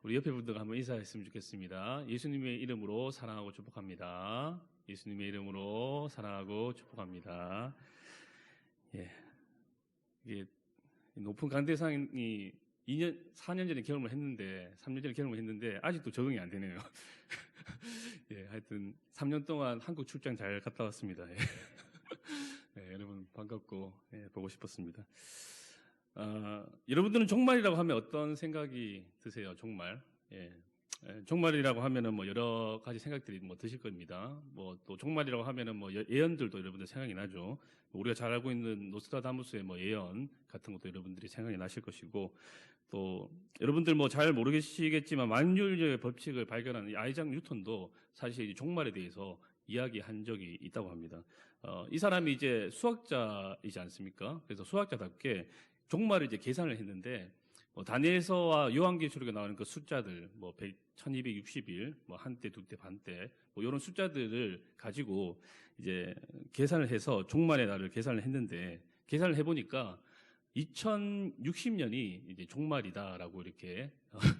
우리 옆에 분들과 한번 인사했으면 좋겠습니다. 예수님의 이름으로 사랑하고 축복합니다. 예수님의 이름으로 사랑하고 축복합니다. 이게 높은 강대상이 4년 전에 경험을 했는데, 3년 전에 경험을 했는데, 아직도 적응이 안 되네요. 하여튼 3년 동안 한국 출장 잘 갔다 왔습니다. 여러분 반갑고, 보고 싶었습니다. 여러분들은 종말이라고 하면 어떤 생각이 드세요? 종말. 종말이라고 하면은 뭐 여러 가지 생각들이 뭐 드실 겁니다. 뭐 또 종말이라고 하면은 뭐 예언들도 여러분들 생각이 나죠. 우리가 잘 알고 있는 노스트라다무스의 뭐 예언 같은 것도 여러분들이 생각이 나실 것이고, 또 여러분들 뭐 잘 모르시겠지만 만유인력의 법칙을 발견한 아이작 뉴턴도 사실 이 종말에 대해서 이야기한 적이 있다고 합니다. 이 사람이 이제 수학자이지 않습니까? 그래서 수학자답게 종말을 이제 계산을 했는데, 다니엘서와 요한계시록에 나오는 그 숫자들, 뭐 1260일, 뭐 한때, 두때, 반때, 뭐 이런 숫자들을 가지고 이제 계산을 해서 종말의 날을 계산을 했는데, 계산을 해보니까 2060년이 이제 종말이다라고 이렇게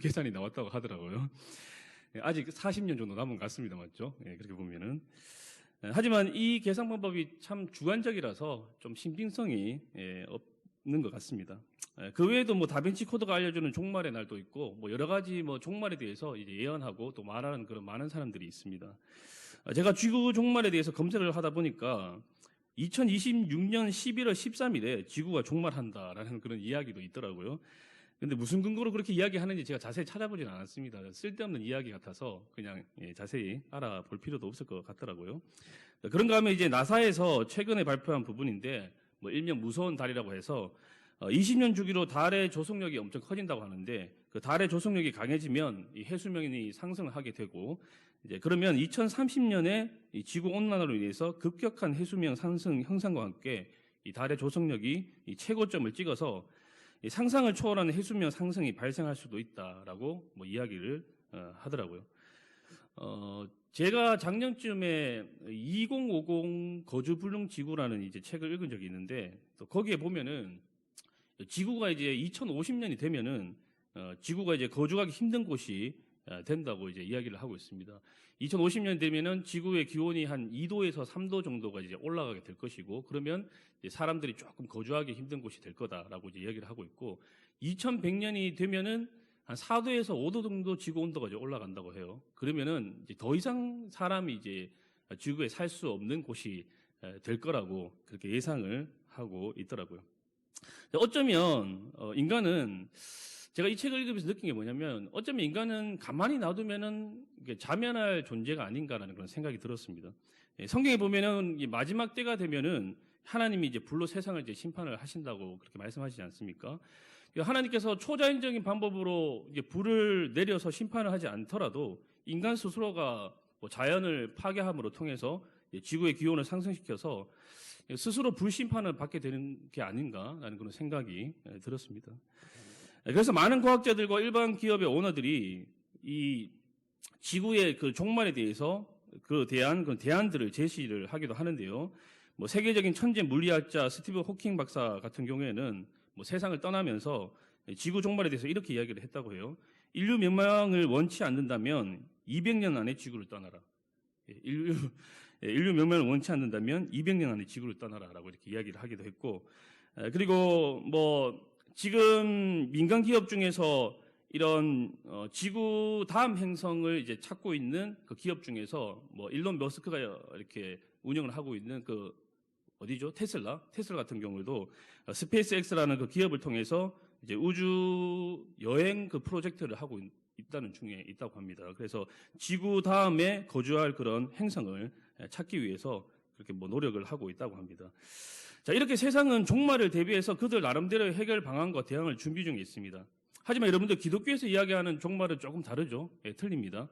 계산이 나왔다고 하더라고요. 아직 40년 정도 남은 것 같습니다, 맞죠? 그렇게 보면은. 하지만 이 계산 방법이 참 주관적이라서 좀 신빙성이 없는 것 같습니다. 그 외에도 뭐 다빈치 코드가 알려주는 종말의 날도 있고, 뭐 여러 가지 뭐 종말에 대해서 이제 예언하고 또 말하는 그런 많은 사람들이 있습니다. 제가 지구 종말에 대해서 검색을 하다 보니까 2026년 11월 13일에 지구가 종말한다라는 그런 이야기도 있더라고요. 근데 무슨 근거로 그렇게 이야기하는지 제가 자세히 찾아보진 않았습니다. 쓸데없는 이야기 같아서 그냥 자세히 알아볼 필요도 없을 것 같더라고요. 그런가 하면 이제 나사에서 최근에 발표한 부분인데, 뭐 일명 무서운 달이라고 해서 20년 주기로 달의 조성력이 엄청 커진다고 하는데, 그 달의 조성력이 강해지면 이 해수면이 상승을 하게 되고, 이제 그러면 2030년에 이 지구 온난화로 인해서 급격한 해수면 상승 형상과 함께 이 달의 조성력이 이 최고점을 찍어서 이 상상을 초월하는 해수면 상승이 발생할 수도 있다라고 뭐 이야기를 하더라고요. 제가 작년쯤에 2050 거주불능 지구라는 이제 책을 읽은 적이 있는데, 또 거기에 보면은 지구가 이제 2050년이 되면은 지구가 이제 거주하기 힘든 곳이 된다고 이제 이야기를 하고 있습니다. 2050년 되면은 지구의 기온이 한 2도에서 3도 정도가 이제 올라가게 될 것이고, 그러면 이제 사람들이 조금 거주하기 힘든 곳이 될 거다라고 이제 이야기를 하고 있고, 2100년이 되면은 한 4도에서 5도 정도 지구 온도가 이제 올라간다고 해요. 그러면은 이제 더 이상 사람이 이제 지구에 살 수 없는 곳이 될 거라고 그렇게 예상을 하고 있더라고요. 어쩌면 인간은, 제가 이 책을 읽으면서 느낀 게 뭐냐면, 어쩌면 인간은 가만히 놔두면은 자면할 존재가 아닌가라는 그런 생각이 들었습니다. 성경에 보면은 이 마지막 때가 되면은 하나님이 이제 불로 세상을 이제 심판을 하신다고 그렇게 말씀하시지 않습니까? 하나님께서 초자연적인 방법으로 이제 불을 내려서 심판을 하지 않더라도 인간 스스로가 뭐 자연을 파괴함으로 통해서 지구의 기온을 상승시켜서 스스로 불심판을 받게 되는 게 아닌가라는 그런 생각이 들었습니다. 그래서 많은 과학자들과 일반 기업의 오너들이 이 지구의 그 종말에 대해서 그 대안들을 제시를 하기도 하는데요. 뭐 세계적인 천재 물리학자 스티브 호킹 박사 같은 경우에는 뭐 세상을 떠나면서 지구 종말에 대해서 이렇게 이야기를 했다고 해요. 인류 멸망을 원치 않는다면 200년 안에 지구를 떠나라. 인류 멸망을 원치 않는다면 200년 안에 지구를 떠나라라고 이렇게 이야기를 하기도 했고, 그리고 뭐 지금 민간 기업 중에서 이런 지구 다음 행성을 이제 찾고 있는 그 기업 중에서 뭐 일론 머스크가 이렇게 운영을 하고 있는 그 어디죠? 테슬라 같은 경우에도 스페이스X라는 그 기업을 통해서 이제 우주 여행 그 프로젝트를 하고 있다는 중에 있다고 합니다. 그래서 지구 다음에 거주할 그런 행성을 찾기 위해서 그렇게 뭐 노력을 하고 있다고 합니다. 자, 이렇게 세상은 종말을 대비해서 그들 나름대로의 해결 방안과 대응을 준비 중에 있습니다. 하지만 여러분들 기독교에서 이야기하는 종말은 조금 다르죠? 틀립니다.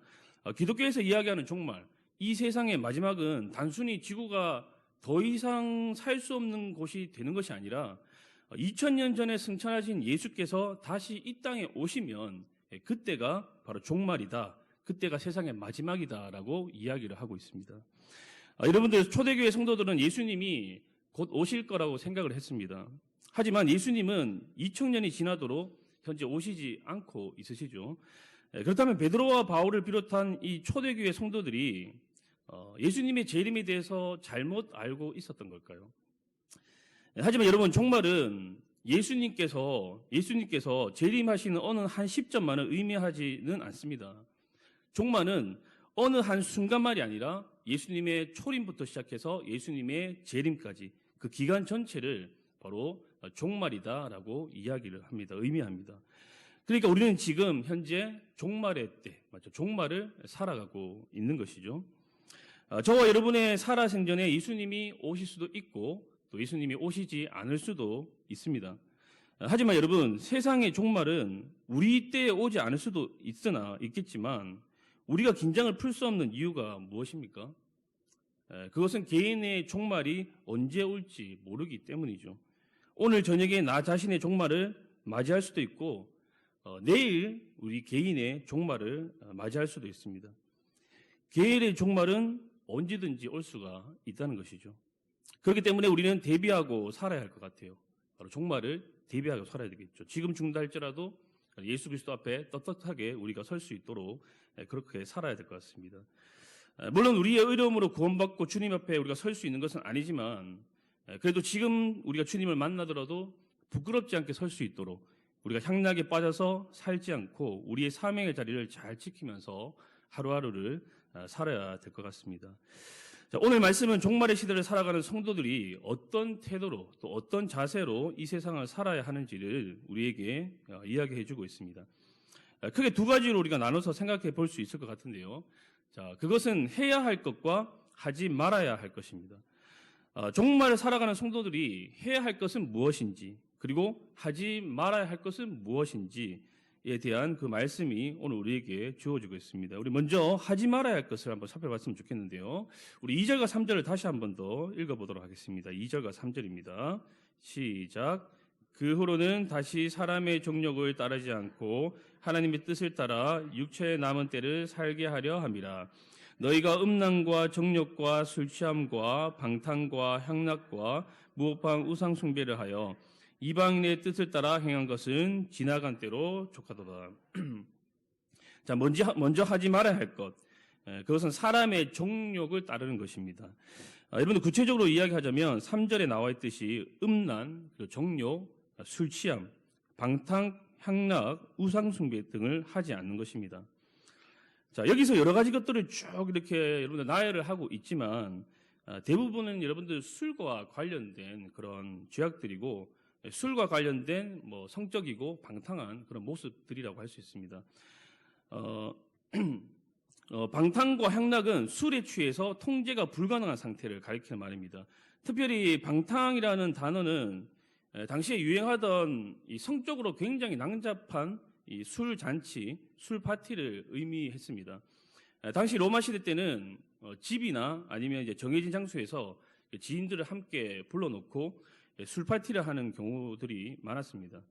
기독교에서 이야기하는 종말, 이 세상의 마지막은 단순히 지구가 더 이상 살 수 없는 곳이 되는 것이 아니라 2000년 전에 승천하신 예수께서 다시 이 땅에 오시면 그때가 바로 종말이다. 그때가 세상의 마지막이다라고 이야기를 하고 있습니다. 여러분들 초대교회 성도들은 예수님이 곧 오실 거라고 생각을 했습니다. 하지만 예수님은 2000년이 지나도록 현재 오시지 않고 있으시죠. 그렇다면 베드로와 바울을 비롯한 이 초대교회 성도들이 예수님의 재림에 대해서 잘못 알고 있었던 걸까요? 하지만 여러분, 종말은 예수님께서 재림하시는 어느 한 시점만을 의미하지는 않습니다. 종말은 어느 한 순간말이 아니라 예수님의 초림부터 시작해서 예수님의 재림까지 그 기간 전체를 바로 종말이다라고 이야기를 합니다. 의미합니다. 그러니까 우리는 지금 현재 종말의 때, 맞죠? 종말을 살아가고 있는 것이죠. 저와 여러분의 살아생전에 예수님이 오실 수도 있고 또 예수님이 오시지 않을 수도 있습니다. 하지만 여러분, 세상의 종말은 우리 때에 오지 않을 수도 있겠지만 우리가 긴장을 풀 수 없는 이유가 무엇입니까? 그것은 개인의 종말이 언제 올지 모르기 때문이죠. 오늘 저녁에 나 자신의 종말을 맞이할 수도 있고 내일 우리 개인의 종말을 맞이할 수도 있습니다. 개인의 종말은 언제든지 올 수가 있다는 것이죠. 그렇기 때문에 우리는 대비하고 살아야 할 것 같아요. 바로 종말을 대비하고 살아야 되겠죠. 지금 죽는다 할지라도 예수 그리스도 앞에 떳떳하게 우리가 설 수 있도록 그렇게 살아야 될 것 같습니다. 물론 우리의 의로움으로 구원받고 주님 앞에 우리가 설 수 있는 것은 아니지만 그래도 지금 우리가 주님을 만나더라도 부끄럽지 않게 설 수 있도록 우리가 향락에 빠져서 살지 않고 우리의 사명의 자리를 잘 지키면서 하루하루를 살아야 될 것 같습니다. 자, 오늘 말씀은 종말의 시대를 살아가는 성도들이 어떤 태도로 또 어떤 자세로 이 세상을 살아야 하는지를 우리에게 이야기해 주고 있습니다. 크게 두 가지로 우리가 나눠서 생각해 볼 수 있을 것 같은데요. 자, 그것은 해야 할 것과 하지 말아야 할 것입니다. 종말을 살아가는 성도들이 해야 할 것은 무엇인지 그리고 하지 말아야 할 것은 무엇인지에 대한 그 말씀이 오늘 우리에게 주어지고 있습니다. 우리 먼저 하지 말아야 할 것을 한번 살펴봤으면 좋겠는데요. 우리 2절과 3절을 다시 한번 더 읽어보도록 하겠습니다. 2절과 3절입니다. 시작. 그 후로는 다시 사람의 정욕을 따르지 않고 하나님의 뜻을 따라 육체의 남은 때를 살게 하려 함이라. 너희가 음란과 정욕과 술 취함과 방탕과 향락과 무법한 우상 숭배를 하여 이방인의 뜻을 따라 행한 것은 지나간 때로 족하도다. 자, 먼저 하지 말아야 할 것. 그것은 사람의 정욕을 따르는 것입니다. 여러분들 구체적으로 이야기하자면 3절에 나와 있듯이 음란, 정욕, 술 취함, 방탕, 향락, 우상 숭배 등을 하지 않는 것입니다. 자, 여기서 여러 가지 것들을 쭉 이렇게 여러분들 나열을 하고 있지만 대부분은 여러분들 술과 관련된 그런 죄악들이고 술과 관련된 성적이고 방탕한 그런 모습들이라고 할 수 있습니다. 방탕과 향락은 술에 취해서 통제가 불가능한 상태를 가리키는 말입니다. 특별히 방탕이라는 단어는 당시에 유행하던 이 성적으로 굉장히 난잡한 이 술 잔치, 술 파티를 의미했습니다. 당시 로마 시대 때는 집이나 아니면 이제 정해진 장소에서 지인들을 함께 불러놓고 술 파티를 하는 경우들이 많았습니다.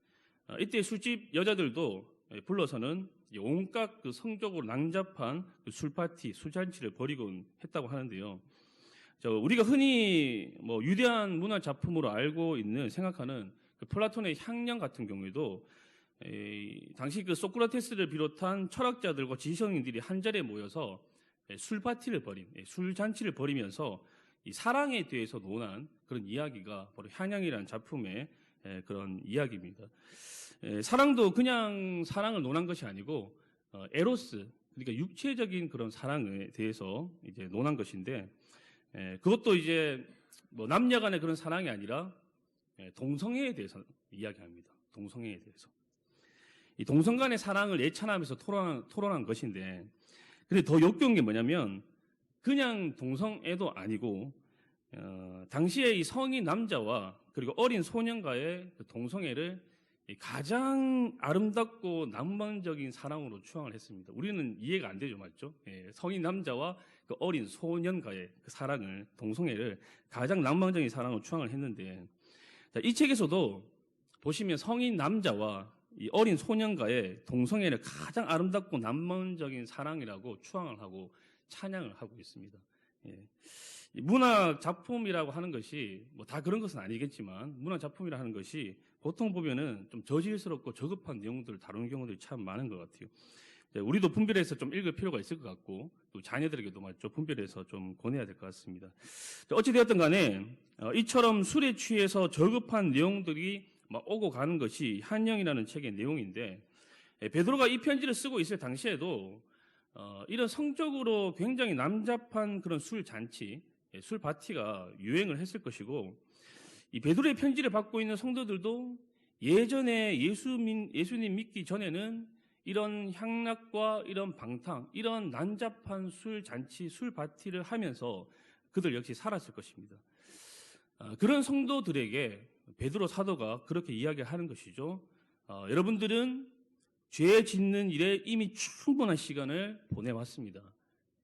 이때 술집 여자들도 불러서는 온갖 그 성적으로 난잡한 술 파티, 술 잔치를 벌이곤 했다고 하는데요. 우리가 흔히 유대한 문화 작품으로 알고 있는 생각하는 그 플라톤의 향령 같은 경우에도 당시 그 소크라테스를 비롯한 철학자들과 지성인들이 한 자리에 모여서 술 파티를 술 잔치를 벌이면서 이 사랑에 대해서 논한 그런 이야기가 바로 향양이라는 작품의 그런 이야기입니다. 사랑도 그냥 사랑을 논한 것이 아니고 에로스, 그러니까 육체적인 그런 사랑에 대해서 이제 논한 것인데 그것도 이제 남녀 간의 그런 사랑이 아니라 동성애에 대해서 이야기합니다. 동성애에 대해서. 이 동성 간의 사랑을 예찬하면서 토론한 것인데 근데 더 역겨운 게 뭐냐면 그냥 동성애도 아니고 당시에 이 성인 남자와 그리고 어린 소년과의 그 동성애를 가장 아름답고 낭만적인 사랑으로 추앙을 했습니다. 우리는 이해가 안 되죠, 맞죠? 성인 남자와 그 어린 소년과의 그 사랑을, 동성애를 가장 낭만적인 사랑으로 추앙을 했는데, 이 책에서도 보시면 성인 남자와 이 어린 소년과의 동성애를 가장 아름답고 낭만적인 사랑이라고 추앙을 하고 찬양을 하고 있습니다. 문학 작품이라고 하는 것이 다 그런 것은 아니겠지만 문학 작품이라 하는 것이 보통 보면은 좀 저질스럽고 저급한 내용들을 다루는 경우들이 참 많은 것 같아요. 우리도 분별해서 좀 읽을 필요가 있을 것 같고, 또 자녀들에게도 맞죠, 분별해서 좀 권해야 될 것 같습니다. 어찌되었든 간에 이처럼 술에 취해서 저급한 내용들이 막 오고 가는 것이 한영이라는 책의 내용인데, 베드로가 이 편지를 쓰고 있을 당시에도 이런 성적으로 굉장히 남잡한 그런 술 잔치, 술 파티가 유행을 했을 것이고, 이 베드로의 편지를 받고 있는 성도들도 예전에 예수님 믿기 전에는 이런 향락과 이런 방탕, 이런 난잡한 술 잔치, 술 파티를 하면서 그들 역시 살았을 것입니다. 그런 성도들에게 베드로 사도가 그렇게 이야기하는 것이죠. 여러분들은 죄 짓는 일에 이미 충분한 시간을 보내왔습니다.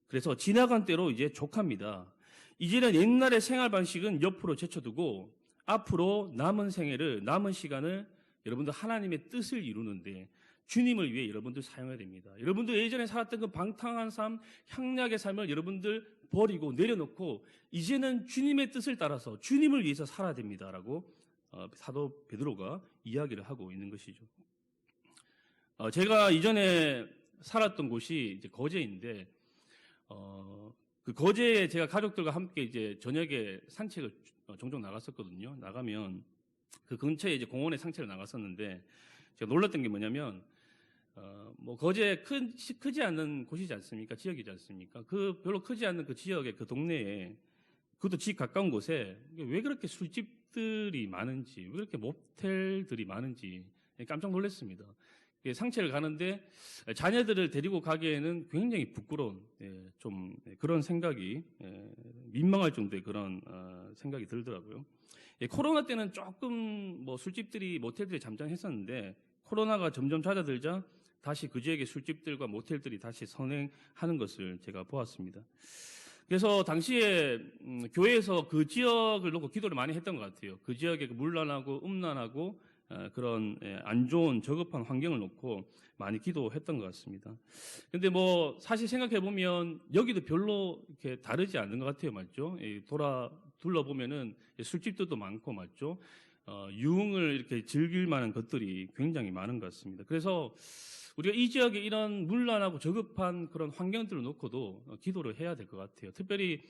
그래서 지나간 때로 이제 족합니다. 이제는 옛날의 생활 방식은 옆으로 제쳐두고 앞으로 남은 생애를, 남은 시간을 여러분들 하나님의 뜻을 이루는데 주님을 위해 여러분들 사용해야 됩니다. 여러분들 예전에 살았던 그 방탕한 삶, 향락의 삶을 여러분들 버리고 내려놓고 이제는 주님의 뜻을 따라서 주님을 위해서 살아야 됩니다라고 사도 베드로가 이야기를 하고 있는 것이죠. 제가 이전에 살았던 곳이 이제 거제인데, 그 거제에 제가 가족들과 함께 이제 저녁에 산책을 종종 나갔었거든요. 나가면 그 근처에 이제 공원에 산책을 나갔었는데, 제가 놀랐던 게 뭐냐면, 뭐 거제 크지 않는 곳이지 않습니까? 지역이지 않습니까? 그 별로 크지 않는 그 지역의 그 동네에, 그것도 집 가까운 곳에 왜 그렇게 술집들이 많은지, 왜 그렇게 모텔들이 많은지 깜짝 놀랐습니다. 상체를 가는데 자녀들을 데리고 가기에는 굉장히 부끄러운, 좀 그런 생각이, 민망할 정도의 그런 생각이 들더라고요. 코로나 때는 조금 뭐 술집들이, 모텔들이 잠잠했었는데 코로나가 점점 잦아들자 다시 그 지역의 술집들과 모텔들이 다시 선행하는 것을 제가 보았습니다. 그래서 당시에 교회에서 그 지역을 놓고 기도를 많이 했던 것 같아요. 그 지역의 문란하고 음란하고 그런 안 좋은 저급한 환경을 놓고 많이 기도했던 것 같습니다. 근데 뭐 사실 생각해 보면 여기도 별로 이렇게 다르지 않는 것 같아요, 맞죠? 둘러보면은 술집들도 많고, 맞죠? 유흥을 이렇게 즐길 만한 것들이 굉장히 많은 것 같습니다. 그래서 우리가 이 지역에 이런 문란하고 저급한 그런 환경들을 놓고도 기도를 해야 될 것 같아요. 특별히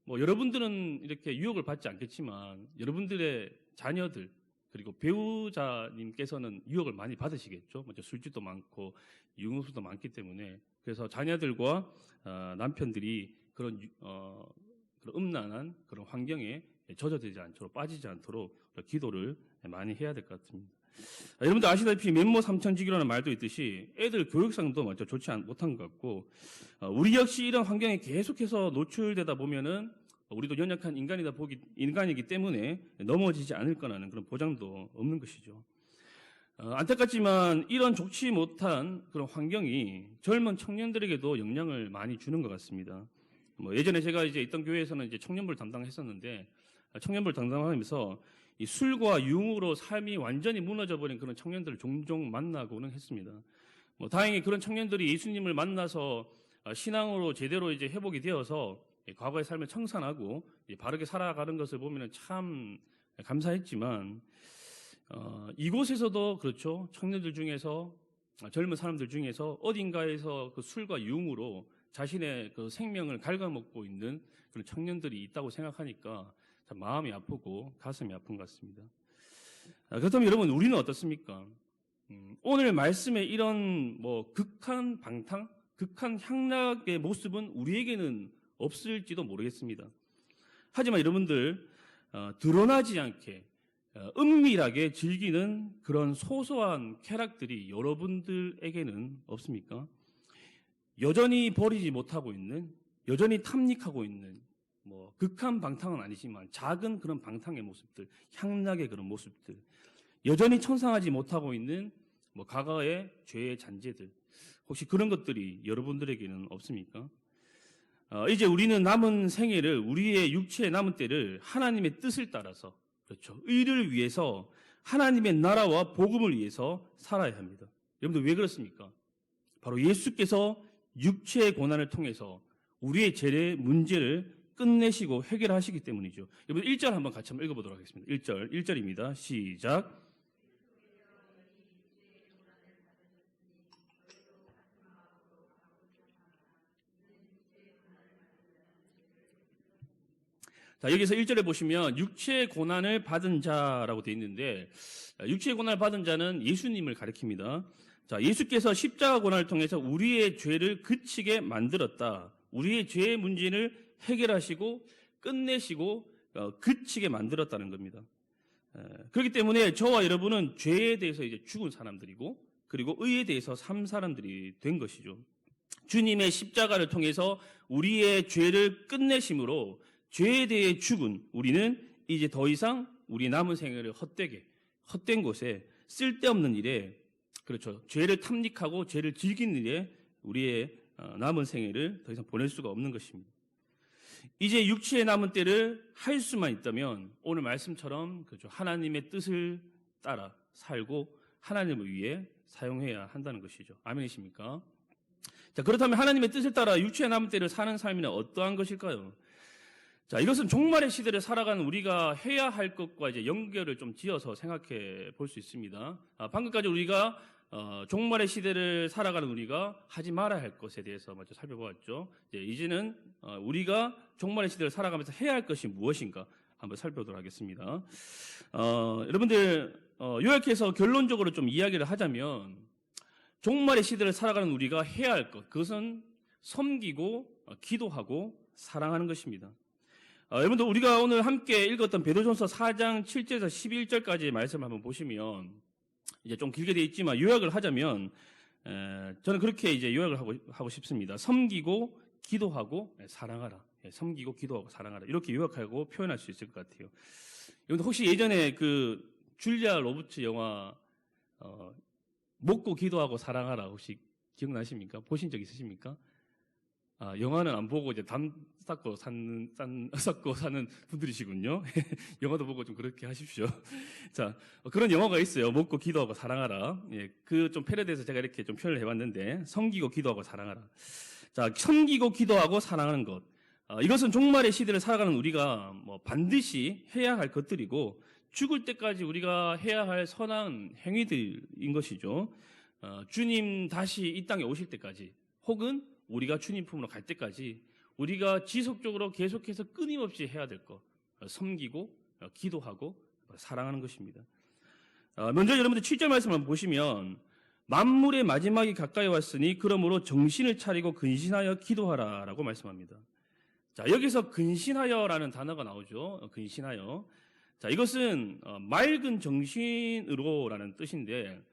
뭐 여러분들은 이렇게 유혹을 받지 않겠지만 여러분들의 자녀들, 그리고 배우자님께서는 유혹을 많이 받으시겠죠. 먼저 술집도 많고 유흥수도 많기 때문에. 그래서 자녀들과 남편들이 그런 음란한 그런 환경에 젖어들지 않도록, 빠지지 않도록 기도를 많이 해야 될 것 같습니다. 여러분들 아시다시피 맨모 삼천지교라는 말도 있듯이 애들 교육상도 먼저 좋지 못한 것 같고, 우리 역시 이런 환경에 계속해서 노출되다 보면은 우리도 연약한 인간이기 때문에 넘어지지 않을 거라는 그런 보장도 없는 것이죠. 안타깝지만 이런 좋지 못한 그런 환경이 젊은 청년들에게도 영향을 많이 주는 것 같습니다. 뭐 예전에 제가 이제 있던 교회에서는 이제 청년부를 담당했었는데, 청년부를 담당하면서 이 술과 유흥으로 삶이 완전히 무너져버린 그런 청년들을 종종 만나고는 했습니다. 뭐 다행히 그런 청년들이 예수님을 만나서 신앙으로 제대로 이제 회복이 되어서 과거의 삶을 청산하고 바르게 살아가는 것을 보면 참 감사했지만, 이곳에서도 그렇죠. 청년들 중에서, 젊은 사람들 중에서 어딘가에서 그 술과 유흥으로 자신의 그 생명을 갉아먹고 있는 그런 청년들이 있다고 생각하니까 참 마음이 아프고 가슴이 아픈 것 같습니다. 그렇다면 여러분, 우리는 어떻습니까? 오늘 말씀에 이런 뭐 극한 방탕, 극한 향락의 모습은 우리에게는 없을지도 모르겠습니다. 하지만 여러분들, 드러나지 않게 은밀하게 즐기는 그런 소소한 쾌락들이 여러분들에게는 없습니까? 여전히 버리지 못하고 있는, 여전히 탐닉하고 있는, 뭐 극한 방탕은 아니지만 작은 그런 방탕의 모습들, 향락의 그런 모습들, 여전히 청산하지 못하고 있는 뭐 과거의 죄의 잔재들, 혹시 그런 것들이 여러분들에게는 없습니까? 이제 우리는 남은 생애를, 우리의 육체의 남은 때를 하나님의 뜻을 따라서, 그렇죠, 의를 위해서, 하나님의 나라와 복음을 위해서 살아야 합니다. 여러분들 왜 그렇습니까? 바로 예수께서 육체의 고난을 통해서 우리의 죄의 문제를 끝내시고 해결하시기 때문이죠. 여러분 1절 한번 같이 한번 읽어보도록 하겠습니다. 1절입니다. 시작. 자, 여기서 1절에 보시면 육체의 고난을 받은 자라고 되어 있는데, 육체의 고난을 받은 자는 예수님을 가리킵니다. 자, 예수께서 십자가 고난을 통해서 우리의 죄를 그치게 만들었다. 우리의 죄의 문제를 해결하시고 끝내시고 그치게 만들었다는 겁니다. 그렇기 때문에 저와 여러분은 죄에 대해서 이제 죽은 사람들이고, 그리고 의에 대해서 산 사람들이 된 것이죠. 주님의 십자가를 통해서 우리의 죄를 끝내심으로 죄에 대해 죽은 우리는 이제 더 이상 우리 남은 생애를 헛된 곳에 쓸데없는 일에, 그렇죠, 죄를 탐닉하고 죄를 즐기는 일에 우리의 남은 생애를 더 이상 보낼 수가 없는 것입니다. 이제 육체의 남은 때를 할 수만 있다면 오늘 말씀처럼, 그렇죠, 하나님의 뜻을 따라 살고 하나님을 위해 사용해야 한다는 것이죠. 아멘이십니까? 자, 그렇다면 하나님의 뜻을 따라 육체의 남은 때를 사는 삶이란 어떠한 것일까요? 자, 이것은 종말의 시대를 살아가는 우리가 해야 할 것과 이제 연결을 좀 지어서 생각해 볼 수 있습니다. 방금까지 우리가 종말의 시대를 살아가는 우리가 하지 말아야 할 것에 대해서 먼저 살펴보았죠. 이제는 우리가 종말의 시대를 살아가면서 해야 할 것이 무엇인가 한번 살펴보도록 하겠습니다. 여러분들, 요약해서 결론적으로 좀 이야기를 하자면, 종말의 시대를 살아가는 우리가 해야 할 것, 그것은 섬기고 기도하고 사랑하는 것입니다. 여러분들, 우리가 오늘 함께 읽었던 베드로전서 4장 7절에서 11절까지의 말씀을 한번 보시면, 이제 좀 길게 되어 있지만 요약을 하자면, 저는 그렇게 이제 요약을 하고 싶습니다. 섬기고 기도하고 사랑하라. 섬기고 기도하고 사랑하라. 이렇게 요약하고 표현할 수 있을 것 같아요. 여러분들, 혹시 예전에 그 줄리아 로버츠 영화 먹고 기도하고 사랑하라 혹시 기억나십니까? 보신 적 있으십니까? 영화는 안 보고 이제 담 쌓고 사는 분들이시군요. 영화도 보고 좀 그렇게 하십시오. 자, 그런 영화가 있어요. 먹고 기도하고 사랑하라. 예, 그 좀 패러디해서 제가 이렇게 좀 표현을 해봤는데, 섬기고 기도하고 사랑하라. 자, 섬기고 기도하고 사랑하는 것. 이것은 종말의 시대를 살아가는 우리가 뭐 반드시 해야 할 것들이고, 죽을 때까지 우리가 해야 할 선한 행위들인 것이죠. 주님 다시 이 땅에 오실 때까지, 혹은 우리가 주님 품으로 갈 때까지 우리가 지속적으로 계속해서 끊임없이 해야 될 것, 섬기고 기도하고 사랑하는 것입니다. 먼저 여러분들 7절 말씀을 한번 보시면, 만물의 마지막이 가까이 왔으니 그러므로 정신을 차리고 근신하여 기도하라 라고 말씀합니다. 자, 여기서 근신하여라는 단어가 나오죠. 근신하여. 자, 이것은 맑은 정신으로라는 뜻인데,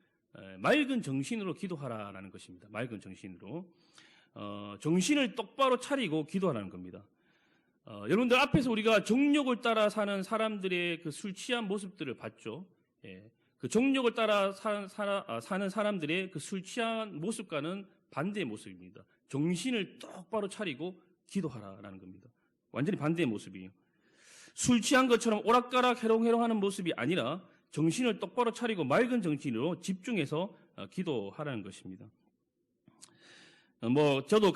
맑은 정신으로 기도하라라는 것입니다. 맑은 정신으로. 정신을 똑바로 차리고 기도하라는 겁니다. 여러분들, 앞에서 우리가 정욕을 따라 사는 사람들의 그 술 취한 모습들을 봤죠. 예, 그 정욕을 따라 사는 사람들의 그 술 취한 모습과는 반대의 모습입니다. 정신을 똑바로 차리고 기도하라라는 겁니다. 완전히 반대의 모습이에요. 술 취한 것처럼 오락가락 해롱해롱하는 모습이 아니라 정신을 똑바로 차리고 맑은 정신으로 집중해서 기도하라는 것입니다. 저도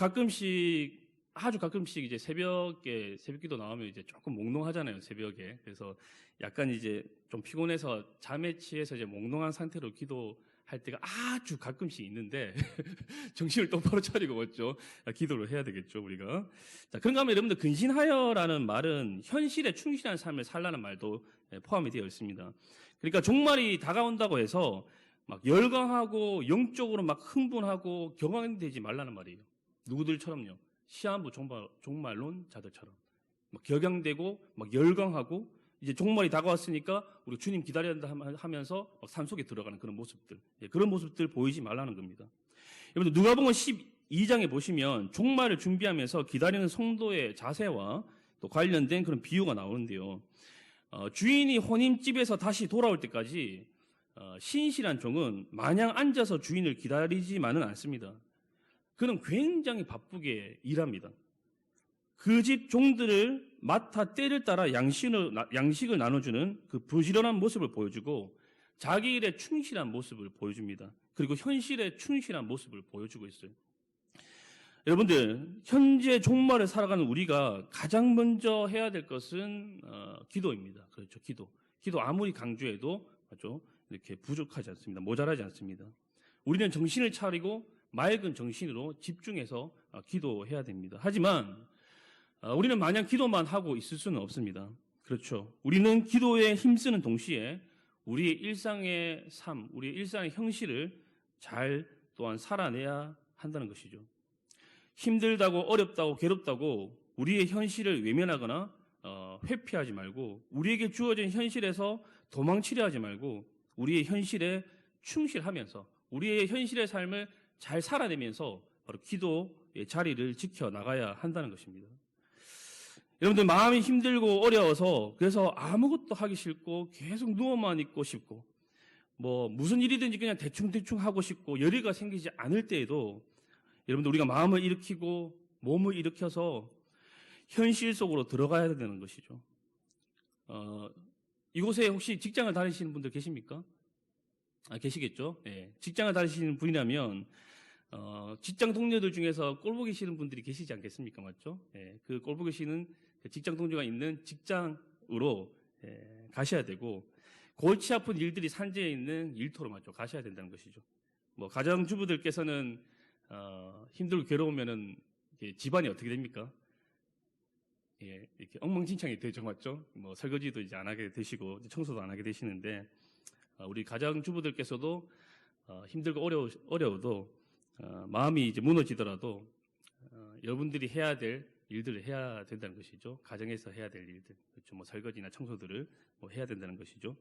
아주 가끔씩 이제 새벽기도 나오면 이제 조금 몽롱하잖아요, 새벽에. 그래서 약간 이제 좀 피곤해서 잠에 취해서 이제 몽롱한 상태로 기도할 때가 아주 가끔씩 있는데, 정신을 똑바로 차리고 맞죠? 기도를 해야 되겠죠, 우리가. 자, 그런가 하면 여러분들, 근신하여라는 말은 현실에 충실한 삶을 살라는 말도 포함이 되어 있습니다. 그러니까 종말이 다가온다고 해서 막 열광하고 영적으로 막 흥분하고 격앙되지 말라는 말이에요. 누구들처럼요. 시한부 종말론자들처럼 막 격앙되고 막 열광하고, 이제 종말이 다가왔으니까 우리 주님 기다려야 한다 하면서 막 산속에 들어가는 그런 모습들, 그런 모습들 보이지 말라는 겁니다. 여러분들, 누가복음 12장에 보시면 종말을 준비하면서 기다리는 성도의 자세와 또 관련된 그런 비유가 나오는데요. 주인이 혼인집에서 다시 돌아올 때까지 신실한 종은 마냥 앉아서 주인을 기다리지만은 않습니다. 그는 굉장히 바쁘게 일합니다. 그 집 종들을 맡아 때를 따라 양식을 나눠주는 그 부지런한 모습을 보여주고, 자기 일에 충실한 모습을 보여줍니다. 그리고 현실에 충실한 모습을 보여주고 있어요. 여러분들, 현재 종말을 살아가는 우리가 가장 먼저 해야 될 것은 기도입니다. 그렇죠, 기도 아무리 강조해도 맞죠? 이렇게 부족하지 않습니다. 모자라지 않습니다. 우리는 정신을 차리고 맑은 정신으로 집중해서 기도해야 됩니다. 하지만 우리는 마냥 기도만 하고 있을 수는 없습니다. 그렇죠. 우리는 기도에 힘쓰는 동시에 우리의 일상의 삶, 우리의 일상의 형식을 잘 또한 살아내야 한다는 것이죠. 힘들다고 어렵다고 괴롭다고 우리의 현실을 외면하거나 회피하지 말고 우리에게 주어진 현실에서 도망치려 하지 말고 우리의 현실에 충실하면서 우리의 현실의 삶을 잘 살아내면서 바로 기도의 자리를 지켜나가야 한다는 것입니다. 여러분들 마음이 힘들고 어려워서 그래서 아무것도 하기 싫고 계속 누워만 있고 싶고 뭐 무슨 일이든지 그냥 대충대충 하고 싶고 열의가 생기지 않을 때에도 여러분들 우리가 마음을 일으키고 몸을 일으켜서 현실 속으로 들어가야 되는 것이죠. 이곳에 혹시 직장을 다니시는 분들 계십니까? 계시겠죠? 예. 직장을 다니시는 분이라면 직장 동료들 중에서 꼴 보기 싫은 분들이 계시지 않겠습니까? 맞죠? 예. 그 꼴 보기 싫은 직장 동료가 있는 직장으로 가셔야 되고 골치 아픈 일들이 산재해 있는 일터로 맞죠? 가셔야 된다는 것이죠. 뭐 가정주부들께서는 힘들고 괴로우면은 집안이 어떻게 됩니까? 예, 이렇게 엉망진창이 되죠, 맞죠? 뭐 설거지도 이제 안 하게 되시고 청소도 안 하게 되시는데 우리 가정주부들께서도 힘들고 어려워도 마음이 이제 무너지더라도 여러분들이 해야 될 일들을 해야 된다는 것이죠. 가정에서 해야 될 일들, 그렇죠. 뭐 설거지나 청소들을 뭐 해야 된다는 것이죠.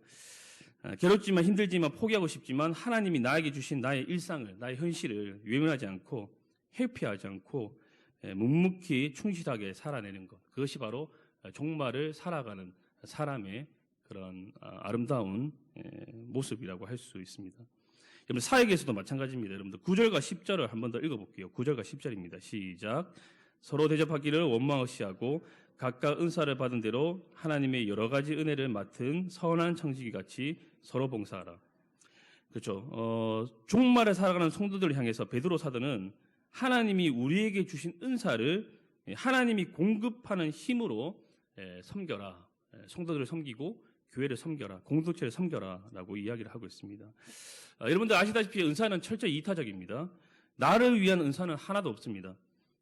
괴롭지만 힘들지만 포기하고 싶지만 하나님이 나에게 주신 나의 일상을, 나의 현실을 외면하지 않고 회피하지 않고 묵묵히 충실하게 살아내는 것. 그것이 바로 종말을 살아가는 사람의 그런 아름다운 모습이라고 할 수 있습니다. 여러분 사역에서도 마찬가지입니다. 여러분들 9절과 10절을 한 번 더 읽어볼게요. 9절과 10절입니다. 시작. 서로 대접하기를 원망 없이 하고 각각 은사를 받은 대로 하나님의 여러 가지 은혜를 맡은 선한 청지기 같이 서로 봉사하라. 그렇죠. 종말에 살아가는 성도들을 향해서 베드로 사도는 하나님이 우리에게 주신 은사를 하나님이 공급하는 힘으로 섬겨라. 성도들을 섬기고 교회를 섬겨라. 공동체를 섬겨라. 라고 이야기를 하고 있습니다. 여러분들 아시다시피 은사는 철저히 이타적입니다. 나를 위한 은사는 하나도 없습니다.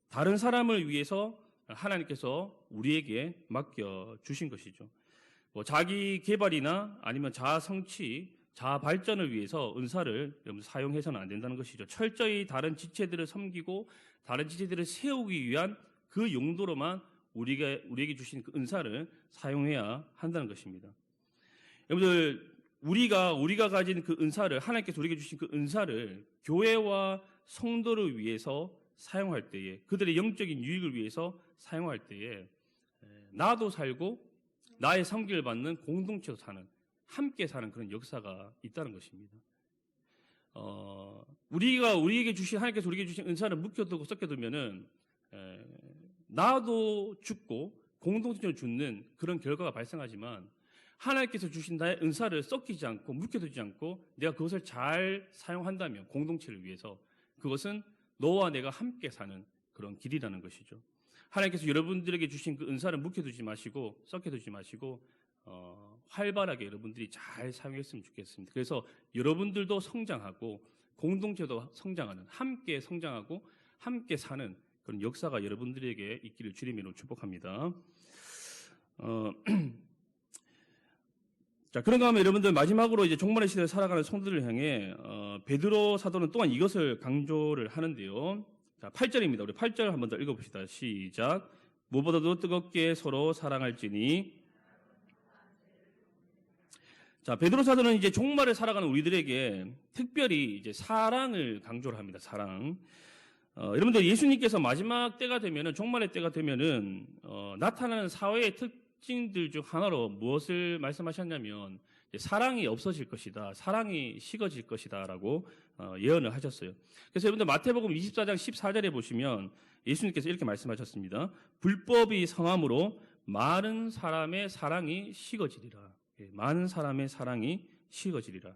다른 사람을 위해서 하나님께서 우리에게 맡겨주신 것이죠. 뭐 자기 개발이나 아니면 자아 성취, 자아 발전을 위해서 은사를 사용해서는 안 된다는 것이죠. 철저히 다른 지체들을 섬기고 다른 지체들을 세우기 위한 그 용도로만 우리에게 주신 그 은사를 사용해야 한다는 것입니다. 여러분들 우리가 가진 그 은사를 하나님께서 우리에게 주신 그 은사를 교회와 성도를 위해서 사용할 때에 그들의 영적인 유익을 위해서 사용할 때에 나도 살고 나의 섬기를 받는 공동체로 사는 함께 사는 그런 역사가 있다는 것입니다. 우리에게 주신 하나님께서 우리에게 주신 은사를 묵혀두고 섞여두면은 나도 죽고 공동체로 죽는 그런 결과가 발생하지만 하나님께서 주신 나의 은사를 섞이지 않고 묵혀두지 않고 내가 그것을 잘 사용한다면 공동체를 위해서 그것은 너와 내가 함께 사는 그런 길이라는 것이죠. 하나님께서 여러분들에게 주신 그 은사를 묵혀두지 마시고 섞여두지 마시고 활발하게 여러분들이 잘 사용했으면 좋겠습니다. 그래서 여러분들도 성장하고 공동체도 성장하는 함께 성장하고 함께 사는 그런 역사가 여러분들에게 있기를 주님으로 축복합니다. 자, 그런가 하면 여러분들 마지막으로 이제 종말의 시대를 살아가는 성도들을 향해 베드로 사도는 또한 이것을 강조를 하는데요. 자, 8절입니다. 우리 8절 한번 더 읽어봅시다. 시작. 무엇보다도 뜨겁게 서로 사랑할지니. 자, 베드로 사도는 이제 종말을 살아가는 우리들에게 특별히 이제 사랑을 강조를 합니다. 사랑. 여러분들 예수님께서 마지막 때가 되면은 종말의 때가 되면은 나타나는 사회의 특징들 중 하나로 무엇을 말씀하셨냐면 사랑이 없어질 것이다. 사랑이 식어질 것이다라고 예언을 하셨어요. 그래서 여러분들 마태복음 24장 14절에 보시면 예수님께서 이렇게 말씀하셨습니다. 불법이 성함으로 많은 사람의 사랑이 식어지리라. 많은 사람의 사랑이 식어지리라.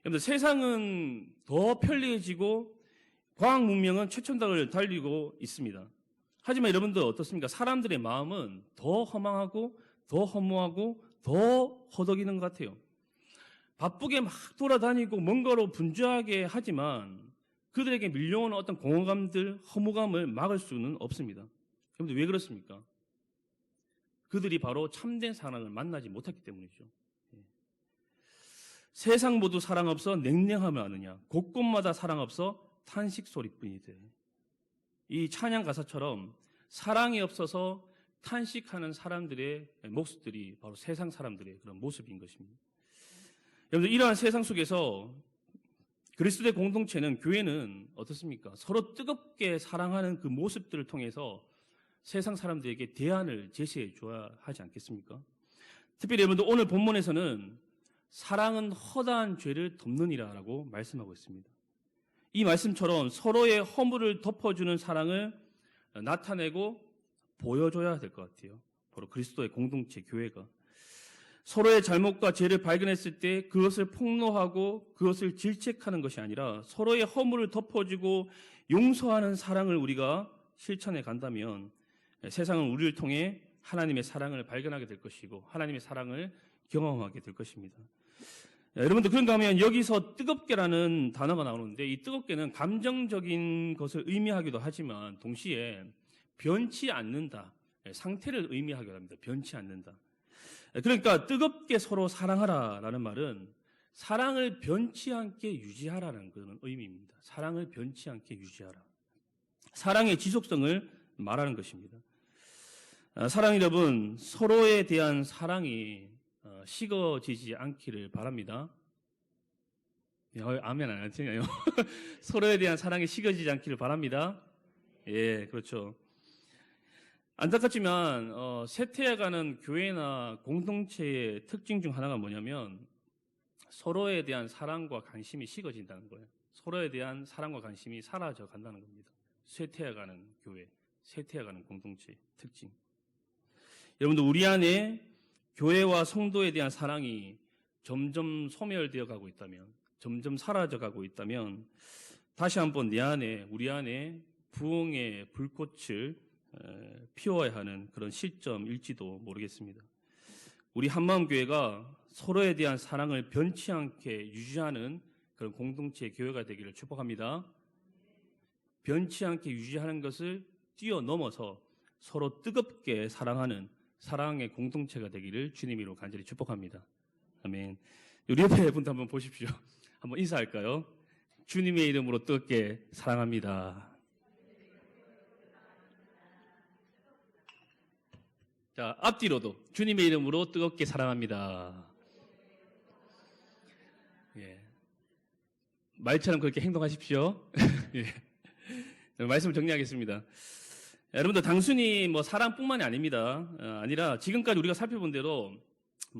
여러분들 세상은 더 편리해지고 과학 문명은 최첨단을 달리고 있습니다. 하지만 여러분들 어떻습니까? 사람들의 마음은 더 허망하고 더 허무하고 더 허덕이는 것 같아요. 바쁘게 막 돌아다니고 뭔가로 분주하게 하지만 그들에게 밀려오는 어떤 공허감들, 허무감을 막을 수는 없습니다. 여러분들 왜 그렇습니까? 그들이 바로 참된 사랑을 만나지 못했기 때문이죠. 세상 모두 사랑 없어 냉랭함을 아느냐, 곳곳마다 사랑 없어 탄식 소리뿐이되. 이 찬양 가사처럼 사랑이 없어서 탄식하는 사람들의 모습들이 바로 세상 사람들의 그런 모습인 것입니다. 여러분들, 이러한 세상 속에서 그리스도의 공동체는, 교회는 어떻습니까? 서로 뜨겁게 사랑하는 그 모습들을 통해서 세상 사람들에게 대안을 제시해 줘야 하지 않겠습니까? 특별히 여러분들, 오늘 본문에서는 사랑은 허다한 죄를 덮느니라라고 말씀하고 있습니다. 이 말씀처럼 서로의 허물을 덮어주는 사랑을 나타내고 보여줘야 될 것 같아요. 바로 그리스도의 공동체, 교회가 서로의 잘못과 죄를 발견했을 때 그것을 폭로하고 그것을 질책하는 것이 아니라 서로의 허물을 덮어주고 용서하는 사랑을 우리가 실천해 간다면 세상은 우리를 통해 하나님의 사랑을 발견하게 될 것이고 하나님의 사랑을 경험하게 될 것입니다. 여러분들, 그런가 하면 여기서 뜨겁게라는 단어가 나오는데, 이 뜨겁게는 감정적인 것을 의미하기도 하지만 동시에 변치 않는다, 상태를 의미하기도 합니다. 변치 않는다. 그러니까 뜨겁게 서로 사랑하라라는 말은 사랑을 변치 않게 유지하라는 그런 의미입니다. 사랑을 변치 않게 유지하라. 사랑의 지속성을 말하는 것입니다. 사랑 여러분, 서로에 대한 사랑이 식어지지 않기를 바랍니다. 아멘 안 하시나요? 서로에 대한 사랑이 식어지지 않기를 바랍니다. 예, 그렇죠. 안타깝지만 쇠퇴해가는 교회나 공동체의 특징 중 하나가 뭐냐면 서로에 대한 사랑과 관심이 식어진다는 거예요. 서로에 대한 사랑과 관심이 사라져 간다는 겁니다. 쇠퇴해가는 교회, 쇠퇴해가는 공동체의 특징. 여러분들, 우리 안에 교회와 성도에 대한 사랑이 점점 소멸되어 가고 있다면, 점점 사라져 가고 있다면 다시 한번 내 안에, 우리 안에 부흥의 불꽃을 피워야 하는 그런 시점일지도 모르겠습니다. 우리 한마음교회가 서로에 대한 사랑을 변치 않게 유지하는 그런 공동체의 교회가 되기를 축복합니다. 변치 않게 유지하는 것을 뛰어넘어서 서로 뜨겁게 사랑하는 사랑의 공동체가 되기를 주님으로 간절히 축복합니다. 아멘. 우리 옆에 분들 한번 보십시오. 한번 인사할까요? 주님의 이름으로 뜨겁게 사랑합니다. 자, 앞뒤로도 주님의 이름으로 뜨겁게 사랑합니다. 예. 말처럼 그렇게 행동하십시오. 예. 말씀을 정리하겠습니다. 여러분들, 단순히 사랑뿐만이 아닙니다. 아니라 지금까지 우리가 살펴본 대로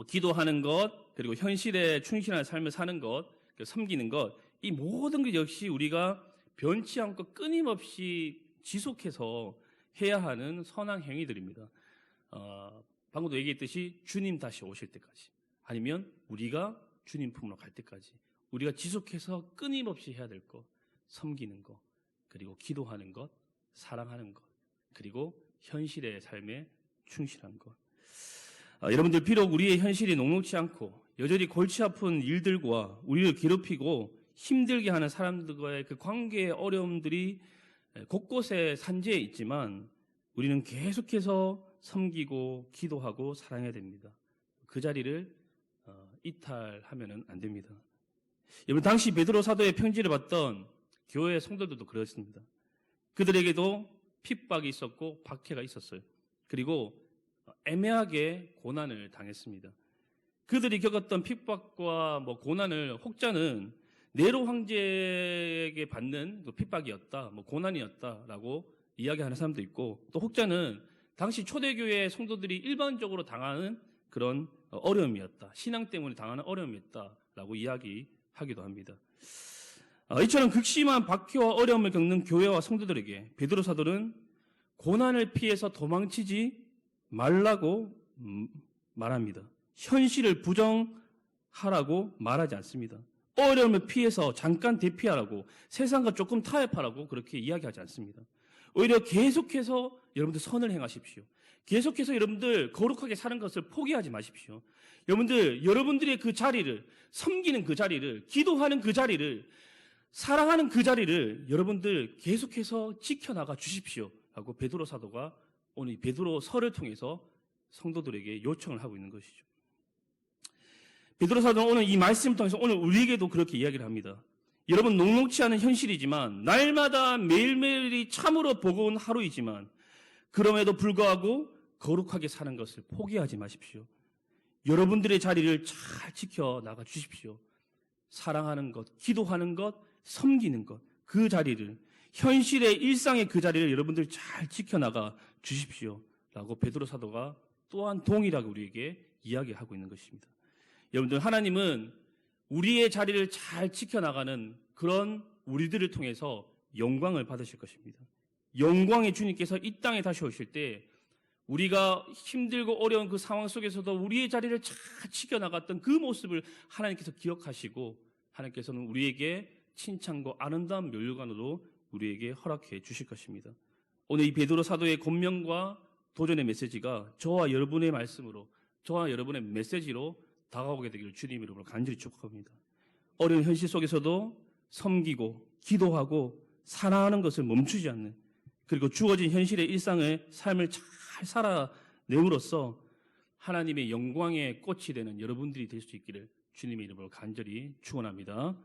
기도하는 것, 그리고 현실에 충실한 삶을 사는 것, 섬기는 것, 이 모든 것 역시 우리가 변치 않고 끊임없이 지속해서 해야 하는 선한 행위들입니다. 방금도 얘기했듯이 주님 다시 오실 때까지, 아니면 우리가 주님 품으로 갈 때까지 우리가 지속해서 끊임없이 해야 될 것, 섬기는 것, 그리고 기도하는 것, 사랑하는 것, 그리고 현실의 삶에 충실한 것. 여러분들, 비록 우리의 현실이 녹록지 않고 여전히 골치 아픈 일들과 우리를 괴롭히고 힘들게 하는 사람들과의 그 관계의 어려움들이 곳곳에 산재해 있지만 우리는 계속해서 섬기고 기도하고 사랑해야 됩니다. 그 자리를 이탈하면 안 됩니다. 여러분, 당시 베드로 사도의 편지를 받던 교회 성도들도 그렇습니다. 그들에게도 핍박이 있었고 박해가 있었어요. 그리고 애매하게 고난을 당했습니다. 그들이 겪었던 핍박과 고난을 혹자는 네로 황제에게 받는 핍박이었다, 고난이었다라고 이야기하는 사람도 있고, 또 혹자는 당시 초대교회 성도들이 일반적으로 당하는 그런 어려움이었다, 신앙 때문에 당하는 어려움이었다라고 이야기하기도 합니다. 이처럼 극심한 박해와 어려움을 겪는 교회와 성도들에게 베드로 사도는 고난을 피해서 도망치지 말라고 말합니다. 현실을 부정하라고 말하지 않습니다. 어려움을 피해서 잠깐 대피하라고, 세상과 조금 타협하라고 그렇게 이야기하지 않습니다. 오히려 계속해서 여러분들 선을 행하십시오. 계속해서 여러분들 거룩하게 사는 것을 포기하지 마십시오. 여러분들의 그 자리를, 섬기는 그 자리를, 기도하는 그 자리를, 사랑하는 그 자리를 여러분들 계속해서 지켜나가 주십시오 라고 베드로 사도가 오늘 이 베드로서를 통해서 성도들에게 요청을 하고 있는 것이죠. 베드로 사도는 오늘 이 말씀을 통해서 오늘 우리에게도 그렇게 이야기를 합니다. 여러분, 녹록치 않은 현실이지만 날마다 매일매일이 참으로 버거운 하루이지만 그럼에도 불구하고 거룩하게 사는 것을 포기하지 마십시오. 여러분들의 자리를 잘 지켜나가 주십시오. 사랑하는 것, 기도하는 것, 섬기는 것, 그 자리를, 현실의 일상의 그 자리를 여러분들 잘 지켜나가 주십시오. 라고 베드로 사도가 또한 동일하게 우리에게 이야기하고 있는 것입니다. 여러분들, 하나님은 우리의 자리를 잘 지켜나가는 그런 우리들을 통해서 영광을 받으실 것입니다. 영광의 주님께서 이 땅에 다시 오실 때 우리가 힘들고 어려운 그 상황 속에서도 우리의 자리를 잘 지켜나갔던 그 모습을 하나님께서 기억하시고 하나님께서는 우리에게 칭찬과 아름다운 멸류관으로 우리에게 허락해 주실 것입니다. 오늘 이 베드로 사도의 권면과 도전의 메시지가 저와 여러분의 말씀으로, 저와 여러분의 메시지로 다가오게 되기를 주님 이름으로 간절히 축복합니다. 어려운 현실 속에서도 섬기고 기도하고 사랑하는 것을 멈추지 않는, 그리고 주어진 현실의 일상의 삶을 잘 살아내므로써 하나님의 영광의 꽃이 되는 여러분들이 될 수 있기를 주님의 이름으로 간절히 축원합니다.